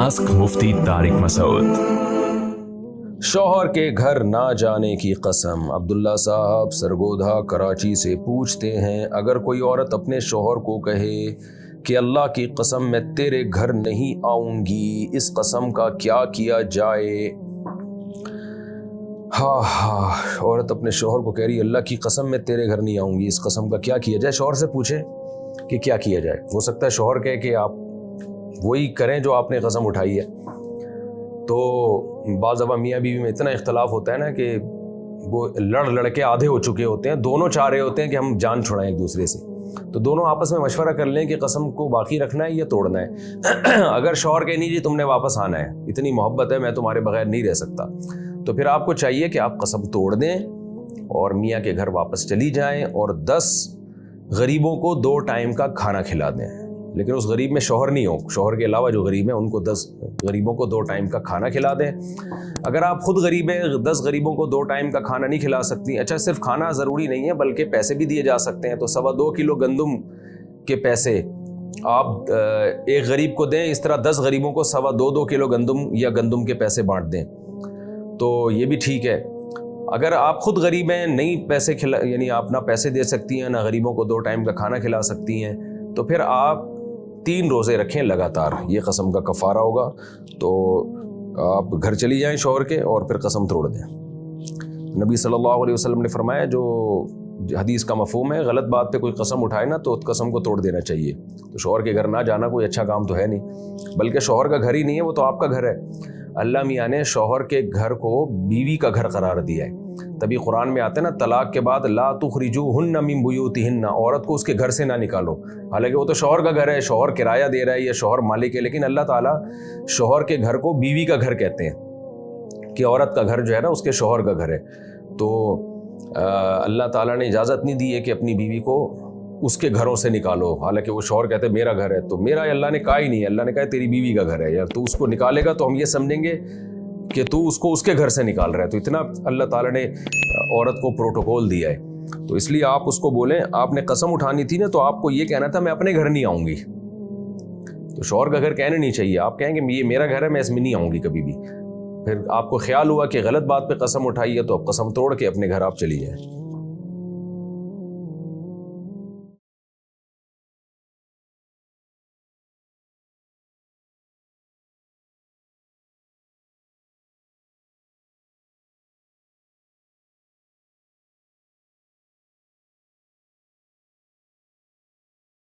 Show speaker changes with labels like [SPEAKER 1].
[SPEAKER 1] Ask मुफ्ती तारिक मसूद।
[SPEAKER 2] शौहर के घर ना जाने की कसम। अब्दुल्ला साहब सरगोधा कराची से पूछते हैं, अगर कोई औरत अपने शौहर को कहे कि अल्लाह की कसम मैं तेरे घर नहीं आऊँगी, इस कसम का क्या किया जाए? हाँ, औरत अपने शौहर को कह रही है अल्लाह की कसम मैं तेरे घर नहीं आऊँगी, इस कसम का क्या किया जाए? शौहर से पूछे कि क्या किया जाए। हो सकता है शौहर कहे कि आप वही करें जो आपने कसम उठाई है। तो बाज़ दफ़ा मियाँ बीवी में इतना इख्तलाफ होता है ना कि वो लड़ के आधे हो चुके होते हैं, दोनों चाह रहे होते हैं कि हम जान छुड़ाएं एक दूसरे से। तो दोनों आपस में मशवरा कर लें कि कसम को बाकी रखना है या तोड़ना है। अगर शौहर कहे नहीं जी तुमने वापस आना है, इतनी मोहब्बत है, मैं तुम्हारे बगैर नहीं रह सकता, तो फिर आपको चाहिए कि आप कसम तोड़ दें और मियाँ के घर वापस चली जाएं और 10 गरीबों को 2 टाइम का खाना खिला दें। लेकिन उस गरीब में शौहर नहीं हो, शौहर के अलावा जो गरीब हैं उनको 10 गरीबों को 2 टाइम का खाना खिला दें। अगर आप खुद गरीब हैं, 10 गरीबों को 2 टाइम का खाना नहीं खिला सकती, अच्छा सिर्फ खाना ज़रूरी नहीं है बल्कि पैसे भी दिए जा सकते हैं, तो 2.25 किलो गंदम के पैसे आप एक गरीब को दें, इस तरह 10 गरीबों को 2.25 किलो गंदम या गंदम के पैसे बांट दें, तो ये भी ठीक है। अगर आप खुद गरीब हैं, नहीं पैसे खिला यानी आप ना पैसे दे सकती हैं ना गरीबों को 2 टाइम का खाना खिला सकती हैं, तो फिर आप 3 रोज़े रखें लगातार, ये कसम का कफ़ारा होगा। तो आप घर चली जाएं शौहर के और फिर कसम तोड़ दें। नबी सल्लल्लाहु अलैहि वसल्लम ने फरमाया, जो हदीस का मफ़हूम है, गलत बात पे कोई कसम उठाए ना तो कसम को तोड़ देना चाहिए। तो शौहर के घर ना जाना कोई अच्छा काम तो है नहीं, बल्कि शौहर का घर ही नहीं है, वो तो आपका घर है। अल्लाह मियाँ ने शौहर के घर को बीवी का घर करार दिया है। तभी कुरान में आते हैं ना, तलाक के बाद ला तुखरिजूहुन्ना मिन बुयूतिहिन्ना, औरत को उसके घर से ना निकालो। हालांकि वो तो शौहर का घर है, शौहर किराया दे रहा है या शौहर मालिक है, लेकिन अल्लाह ताला शौहर के घर को बीवी का घर कहते हैं कि औरत का घर जो है ना उसके शौहर का घर है। तो अल्लाह ताला ने इजाज़त नहीं दी है कि अपनी बीवी को उसके घरों से निकालो। हालांकि वो शौहर कहते हैं मेरा घर है, तो मेरा अल्लाह ने कहा ही नहीं है, अल्लाह ने कहा तेरी बीवी का घर है यार, तू उसको निकालेगा तो हम ये समझेंगे कि तू उसको उसके घर से निकाल रहा है। तो इतना अल्लाह ताला ने औरत को प्रोटोकॉल दिया है, तो इसलिए आप उसको बोलें आपने कसम उठानी थी ना, तो आपको ये कहना था मैं अपने घर नहीं आऊँगी। तो शौहर का घर कहने नहीं चाहिए, आप कहेंगे ये मेरा घर है, मैं इसमें नहीं आऊँगी कभी भी। फिर आपको ख्याल हुआ कि गलत बात पे कसम उठाई है, तो अब कसम तोड़ के अपने घर आप चली जाएँ।